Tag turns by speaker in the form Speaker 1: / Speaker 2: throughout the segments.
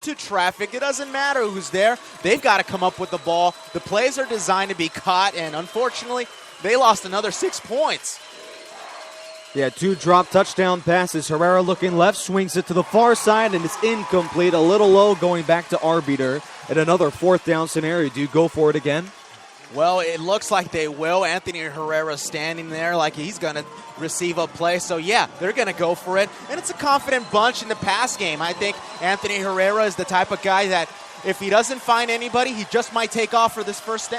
Speaker 1: into traffic. It doesn't matter who's there. They've got to come up with the ball. The plays are designed to be caught, and unfortunately, they lost another 6 points.
Speaker 2: Yeah, 2 drop touchdown passes. Herrera looking left, swings it to the far side, and it's incomplete. A little low, going back to Arbiter. And another 4th down scenario. Do you go for it again?
Speaker 1: Well, it looks like they will. Anthony Herrera standing there like he's going to receive a play. So, yeah, they're going to go for it. And it's a confident bunch in the pass game. I think Anthony Herrera is the type of guy that if he doesn't find anybody, he just might take off for this first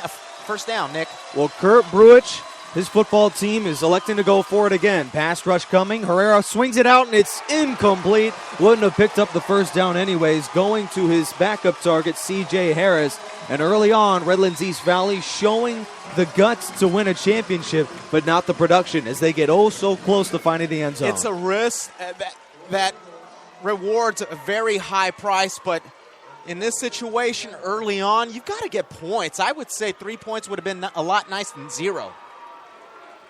Speaker 1: down, Nick.
Speaker 2: Well, Kurt Bruich, his football team, is electing to go for it again. Pass rush coming. Herrera swings it out, and it's incomplete. Wouldn't have picked up the first down anyways. Going to his backup target, C.J. Harris. And early on, Redlands East Valley showing the guts to win a championship, but not the production as they get oh so close to finding the end zone.
Speaker 1: It's a risk that rewards a very high price, but in this situation early on, you've got to get points. I would say 3 points would have been a lot nicer than 0.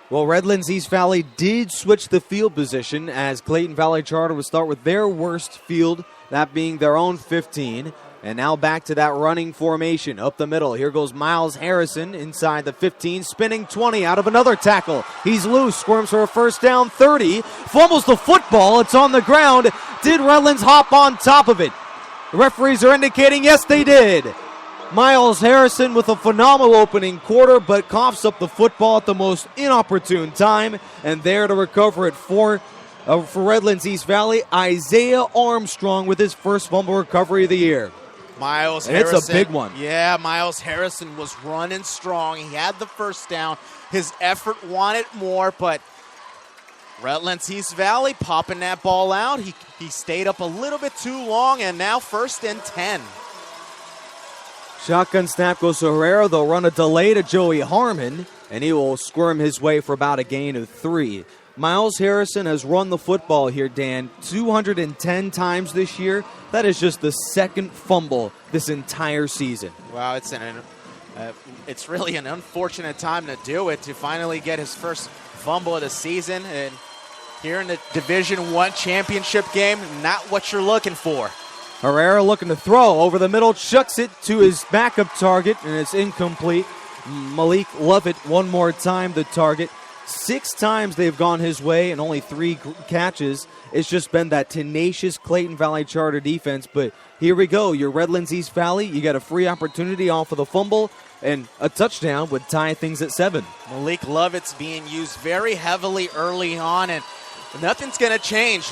Speaker 2: Well, Redlands East Valley did switch the field position as Clayton Valley Charter would start with their worst field, that being their own 15. And now back to that running formation up the middle. Here goes Miles Harrison inside the 15, spinning 20 out of another tackle. He's loose, squirms for a first down, 30, fumbles the football. It's on the ground. Did Redlands hop on top of it? The referees are indicating yes, they did. Miles Harrison with a phenomenal opening quarter, but coughs up the football at the most inopportune time. And there to recover it for Redlands East Valley, Isaiah Armstrong with his first fumble recovery of the year.
Speaker 1: Miles Harrison.
Speaker 2: It's a big one.
Speaker 1: Yeah, Miles Harrison was running strong. He had the first down. His effort wanted more, but Redlands East Valley popping that ball out. He stayed up a little bit too long, and now 1st and 10.
Speaker 2: Shotgun snap goes to Herrera. They'll run a delay to Joey Harmon, and he will squirm his way for about a gain of 3. Miles Harrison has run the football here, Dan, 210 times this year. That is just the 2nd fumble this entire season.
Speaker 1: Wow, it's really an unfortunate time to do it, to finally get his first fumble of the season. And here in the Division I championship game, not what you're looking for.
Speaker 2: Herrera looking to throw over the middle, chucks it to his backup target, and it's incomplete. Malik Lovett one more time, the target. 6 times they've gone his way and only 3 catches. It's just been that tenacious Clayton Valley Charter defense. But here we go. Your Redlands East Valley, you got a free opportunity off of the fumble, and a touchdown would tie things at 7.
Speaker 1: Malik Lovett's being used very heavily early on, and nothing's going to change.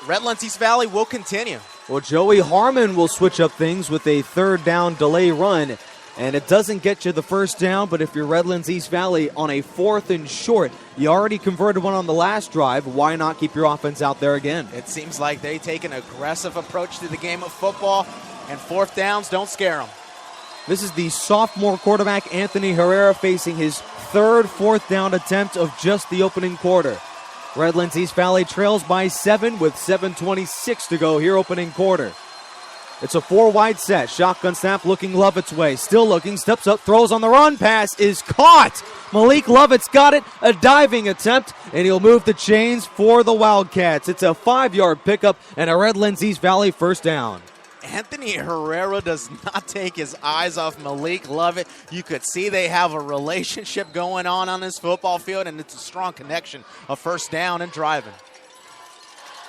Speaker 1: Redlands East Valley will continue.
Speaker 2: Well, Joey Harmon will switch up things with a 3rd down delay run. And it doesn't get you the first down, but if you're Redlands East Valley on a 4th and short, you already converted one on the last drive. Why not keep your offense out there again?
Speaker 1: It seems like they take an aggressive approach to the game of football, and 4th downs don't scare them.
Speaker 2: This is the sophomore quarterback, Anthony Herrera, facing his 3rd 4th down attempt of just the opening quarter. Redlands East Valley trails by 7 with 7:26 to go here opening quarter. It's a 4-wide set. Shotgun snap looking Lovett's way. Still looking. Steps up. Throws on the run. Pass is caught. Malik Lovett's got it. A diving attempt. And he'll move the chains for the Wildcats. It's a 5-yard pickup and a Redlands East Valley first down.
Speaker 1: Anthony Herrera does not take his eyes off Malik Lovett. You could see they have a relationship going on this football field, and it's a strong connection of first down and driving.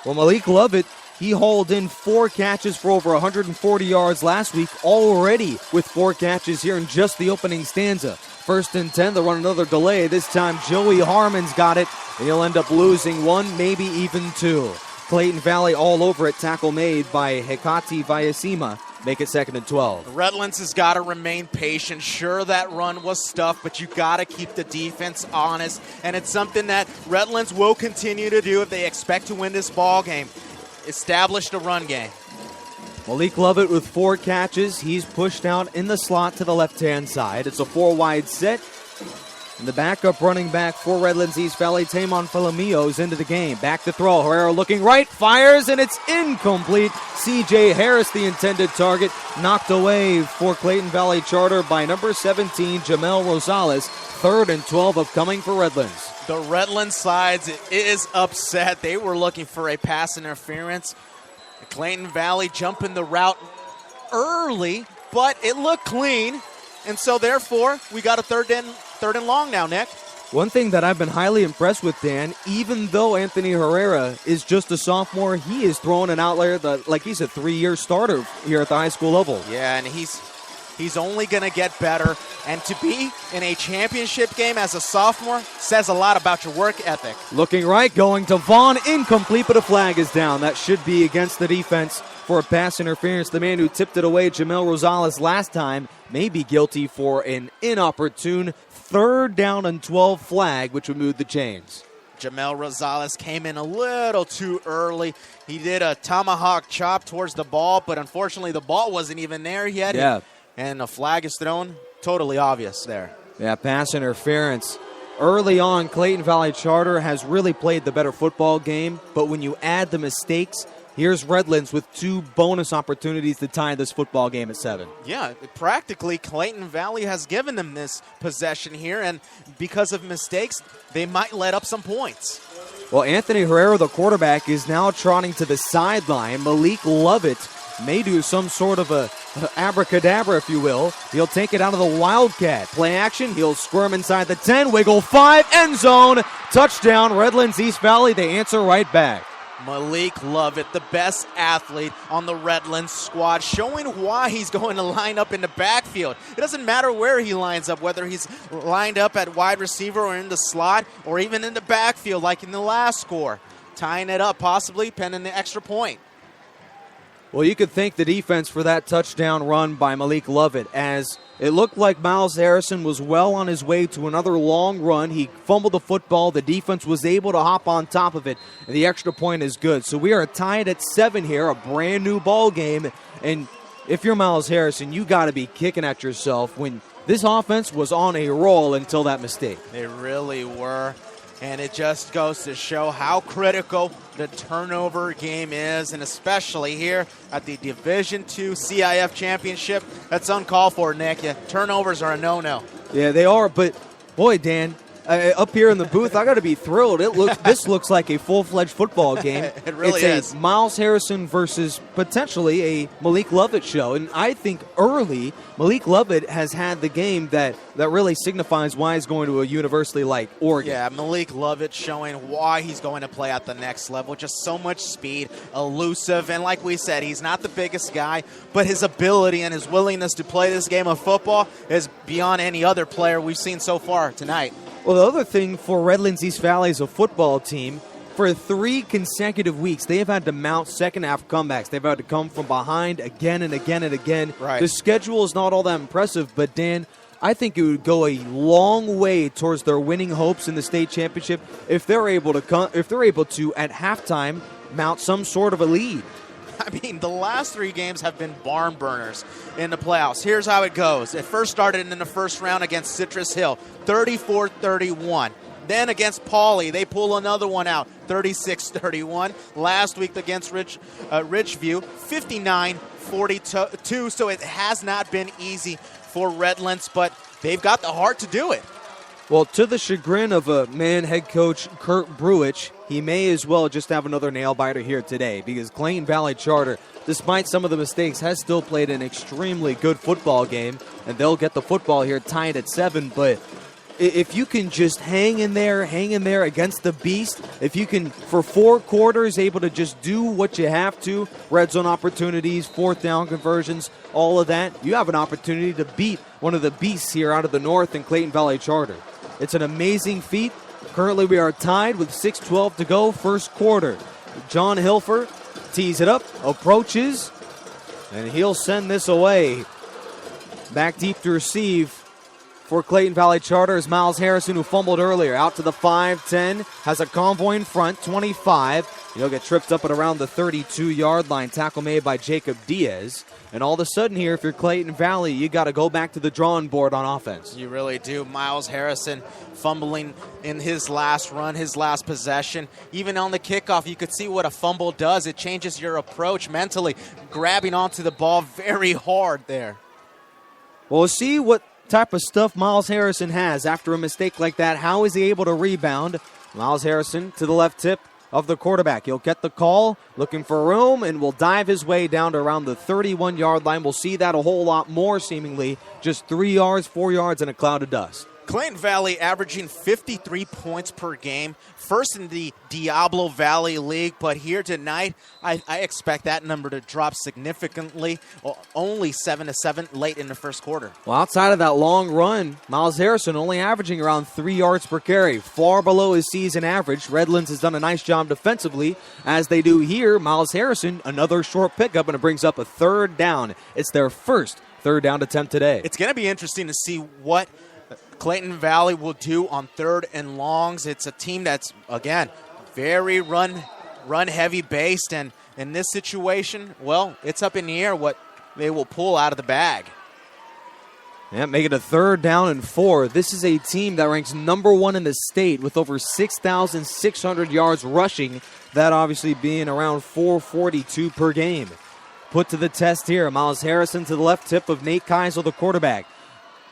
Speaker 2: Well, Malik Lovett, he hauled in 4 catches for over 140 yards last week, already with 4 catches here in just the opening stanza. 1st and 10, they'll run another delay. This time Joey Harmon's got it, and he'll end up losing 1, maybe even 2. Clayton Valley all over it. Tackle made by Hekati Vayasima. Make it 2nd and 12.
Speaker 1: Redlands has got to remain patient. Sure, that run was stuffed, but you got to keep the defense honest, and it's something that Redlands will continue to do if they expect to win this ball game. Establish the run game.
Speaker 2: Malik Lovett with 4 catches. He's pushed out in the slot to the left-hand side. It's a 4-wide set. And the backup running back for Redlands East Valley, Taymon Filomio, is into the game. Back to throw. Herrera looking right, fires, and it's incomplete. C.J. Harris, the intended target, knocked away for Clayton Valley Charter by number 17, Jamel Rosales. 3rd and 12 upcoming for Redlands.
Speaker 1: The Redlands side is upset. They were looking for a pass interference. Clayton Valley jumping the route early, but it looked clean. And so, therefore, we got a third and long now, Nick.
Speaker 2: One thing that I've been highly impressed with, Dan, even though Anthony Herrera is just a sophomore, he is throwing an outlier that, like he's a 3-year starter here at the high school level.
Speaker 1: Yeah, and he's only going to get better. And to be in a championship game as a sophomore says a lot about your work ethic.
Speaker 2: Looking right, going to Vaughn, incomplete, but a flag is down. That should be against the defense for a pass interference. The man who tipped it away, Jamel Rosales, last time, may be guilty for an inopportune 3rd down and 12 flag, which would move the chains.
Speaker 1: Jamel Rosales came in a little too early. He did a tomahawk chop towards the ball, but unfortunately the ball wasn't even there yet.
Speaker 2: Yeah.
Speaker 1: And a flag is thrown. Totally obvious there.
Speaker 2: Yeah, pass interference. Early on, Clayton Valley Charter has really played the better football game, but when you add the mistakes, here's Redlands with 2 bonus opportunities to tie this football game at 7.
Speaker 1: Yeah, practically Clayton Valley has given them this possession here, and because of mistakes, they might let up some points.
Speaker 2: Well, Anthony Herrera, the quarterback, is now trotting to the sideline. Malik Lovett may do some sort of a abracadabra, if you will. He'll take it out of the Wildcat. Play action. He'll squirm inside the 10. Wiggle 5. End zone. Touchdown. Redlands East Valley. They answer right back.
Speaker 1: Malik Lovett, the best athlete on the Redlands squad, showing why he's going to line up in the backfield. It doesn't matter where he lines up, whether he's lined up at wide receiver or in the slot or even in the backfield like in the last score. Tying it up, possibly penning the extra point.
Speaker 2: Well, you could thank the defense for that touchdown run by Malik Lovett, as it looked like Miles Harrison was well on his way to another long run. He fumbled the football. The defense was able to hop on top of it, and the extra point is good. So we are tied at 7 here, a brand new ball game. And if you're Miles Harrison, you got to be kicking at yourself when this offense was on a roll until that mistake.
Speaker 1: They really were. And it just goes to show how critical the turnover game is, and especially here at the Division II CIF Championship. That's uncalled for, Nick. Yeah, turnovers are a no-no.
Speaker 2: Yeah, they are, but boy, Dan, up here in the booth, I got to be thrilled. This looks like a full-fledged football game.
Speaker 1: It really is.
Speaker 2: It's a Miles Harrison versus potentially a Malik Lovett show. And I think early, Malik Lovett has had the game that really signifies why he's going to a university like Oregon.
Speaker 1: Yeah, Malik Lovett showing why he's going to play at the next level. Just so much speed, elusive, and like we said, he's not the biggest guy, but his ability and his willingness to play this game of football is beyond any other player we've seen so far tonight.
Speaker 2: Well, the other thing for Redlands East Valley as a football team, for 3 consecutive weeks, they have had to mount second-half comebacks. They've had to come from behind again and again and again.
Speaker 1: Right.
Speaker 2: The schedule is not all that impressive, but, Dan, I think it would go a long way towards their winning hopes in the state championship if they're able to, at halftime, mount some sort of a lead.
Speaker 1: I mean, the last 3 games have been barn burners in the playoffs. Here's how it goes. It first started in the first round against Citrus Hill, 34-31. Then against Pauley, they pull another one out, 36-31. Last week against Ridgeview, 59-42. So it has not been easy for Redlands, but they've got the heart to do it.
Speaker 2: Well, to the chagrin of head coach Kurt Bruich, he may as well just have another nail-biter here today, because Clayton Valley Charter, despite some of the mistakes, has still played an extremely good football game, and they'll get the football here tied at 7. But if you can just hang in there against the beast, if you can, for 4 quarters, able to just do what you have to, red zone opportunities, 4th down conversions, all of that, you have an opportunity to beat one of the beasts here out of the north in Clayton Valley Charter. It's an amazing feat. Currently, we are tied with 6:12 to go, first quarter. John Hilfer tees it up, approaches, and he'll send this away. Back deep to receive for Clayton Valley Charter is Miles Harrison, who fumbled earlier. Out to the 5-10, has a convoy in front, 25. He'll get tripped up at around the 32-yard line. Tackle made by Jacob Diaz. And all of a sudden here, if you're Clayton Valley, you got to go back to the drawing board on offense.
Speaker 1: You really do. Miles Harrison fumbling in his last run, his last possession. Even on the kickoff, you could see what a fumble does. It changes your approach mentally, grabbing onto the ball very hard there.
Speaker 2: Well, we'll see what type of stuff Miles Harrison has after a mistake like that. How is he able to rebound? Miles Harrison to the left tip. of the quarterback. He'll get the call, looking for room, and will dive his way down to around the 31-yard line. We'll see that a whole lot more, seemingly. Just 3 yards, 4 yards, and a cloud of dust.
Speaker 1: Clayton Valley averaging 53 points per game, first in the Diablo Valley League, but here tonight, I expect that number to drop significantly, only 7-7 late in the first quarter.
Speaker 2: Well, outside of that long run, Miles Harrison only averaging around 3 yards per carry, far below his season average. Redlands has done a nice job defensively, as they do here. Miles Harrison, another short pickup, and it brings up a third down. It's their first third down attempt today.
Speaker 1: It's going to be interesting to see what Clayton Valley will do on third and longs. It's a team that's, again, very run-heavy based, and in this situation, well, it's up in the air what they will pull out of the bag.
Speaker 2: Yeah, make it a third down and 4. This is a team that ranks number 1 in the state with over 6,600 yards rushing, that obviously being around 442 per game. Put to the test here, Miles Harrison to the left tip of Nate Keisel, the quarterback.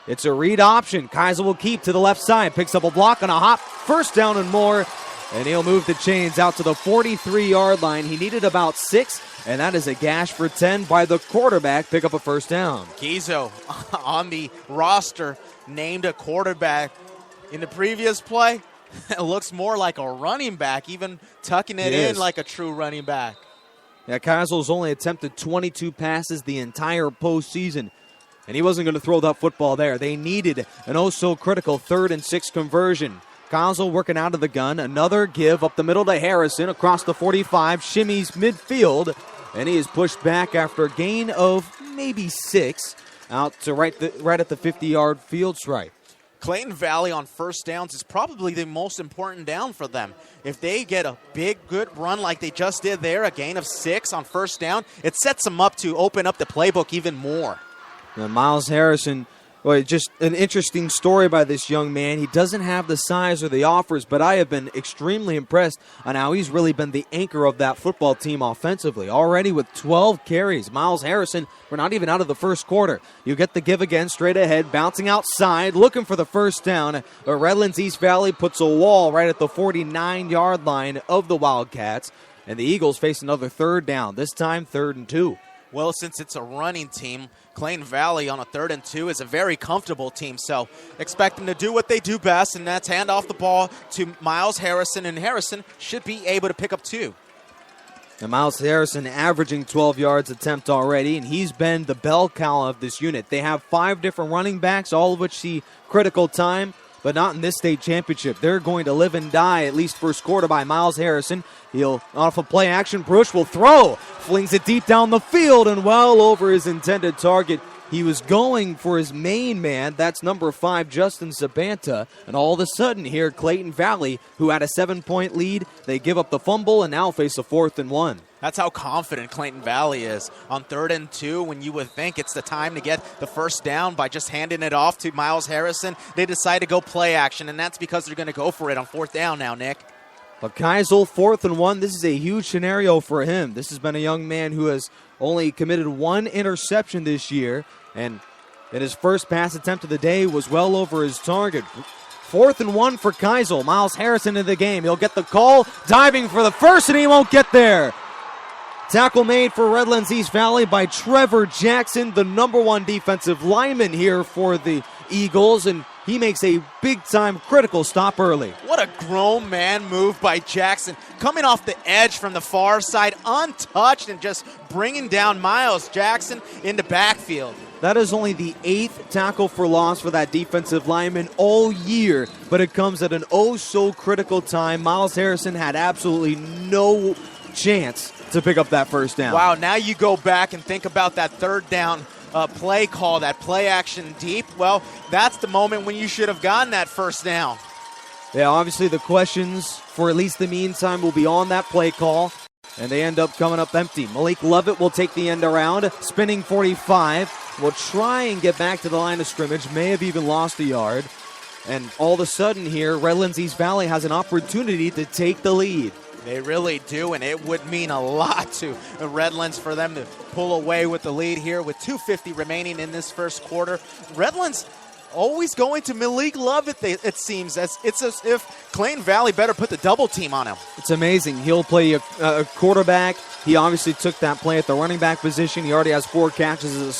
Speaker 2: It's a read option. Keisel will keep to the left side. Picks up a block on a hop. First down and more. And he'll move the chains out to the 43-yard line. He needed about 6, and that is a gash for 10 by the quarterback. Pick up a first down.
Speaker 1: Keisel on the roster named a quarterback. In the previous play, it looks more like a running back, even tucking it in like a true running back.
Speaker 2: Yeah, Keisel's only attempted 22 passes the entire postseason. And he wasn't going to throw that football there. They needed an oh-so-critical 3rd and 6 conversion. Keisel working out of the gun. Another give up the middle to Harrison across the 45. Shimmies midfield. And he is pushed back after a gain of maybe 6 out to right at the 50-yard field stripe.
Speaker 1: Clayton Valley on first downs is probably the most important down for them. If they get a big, good run like they just did there, a gain of 6 on first down, it sets them up to open up the playbook even more.
Speaker 2: Miles Harrison, well, just an interesting story by this young man. He doesn't have the size or the offers, but I have been extremely impressed on how he's really been the anchor of that football team offensively. Already with 12 carries, Miles Harrison, we're not even out of the first quarter. You get the give again, straight ahead, bouncing outside, looking for the first down. But Redlands East Valley puts a wall right at the 49-yard line of the Wildcats, and the Eagles face another third down, this time 3rd and 2.
Speaker 1: Well, since it's a running team, Clayton Valley on a 3rd and 2 is a very comfortable team. So expect them to do what they do best, and that's hand off the ball to Miles Harrison, and Harrison should be able to pick up 2.
Speaker 2: And Miles Harrison averaging 12 yards attempt already, and he's been the bell cow of this unit. They have 5 different running backs, all of which see critical time, but not in this state championship. They're going to live and die, at least first quarter, by Miles Harrison. He'll, off a play action, Bruce will throw. Flings it deep down the field and well over his intended target. He was going for his main man. That's number 5, Justin Sabanta. And all of a sudden here, Clayton Valley, who had a 7-point lead, they give up the fumble and now face a 4th and 1.
Speaker 1: That's how confident Clayton Valley is. On 3rd and 2, when you would think it's the time to get the first down by just handing it off to Miles Harrison, they decide to go play action, and that's because they're going to go for it on 4th down now, Nick.
Speaker 2: But Keisel, 4th and 1, this is a huge scenario for him. This has been a young man who has only committed 1 interception this year, and in his first pass attempt of the day was well over his target. 4th and 1 for Keisel. Miles Harrison in the game. He'll get the call, diving for the first, and he won't get there. Tackle made for Redlands East Valley by Trevor Jackson, the number 1 defensive lineman here for the Eagles, and he makes a big-time critical stop early.
Speaker 1: What a grown man move by Jackson. Coming off the edge from the far side, untouched, and just bringing down Miles Jackson in the backfield.
Speaker 2: That is only the 8th tackle for loss for that defensive lineman all year, but it comes at an oh-so-critical time. Miles Harrison had absolutely no chance to pick up that first down.
Speaker 1: Wow, now you go back and think about that 3rd down play call, that play action deep. Well, that's the moment when you should have gotten that first down.
Speaker 2: Yeah, obviously the questions for at least the meantime will be on that play call, and they end up coming up empty. Malik Lovett will take the end around, spinning 45, will try and get back to the line of scrimmage, may have even lost a yard, and all of a sudden here, Redlands East Valley has an opportunity to take the lead.
Speaker 1: They really do, and it would mean a lot to Redlands for them to pull away with the lead here with 2:50 remaining in this first quarter. Redlands always going to Malik Love, it seems. It's as if Clayton Valley better put the double team on him.
Speaker 2: It's amazing. He'll play a quarterback. He obviously took that play at the running back position. He already has 4 catches as a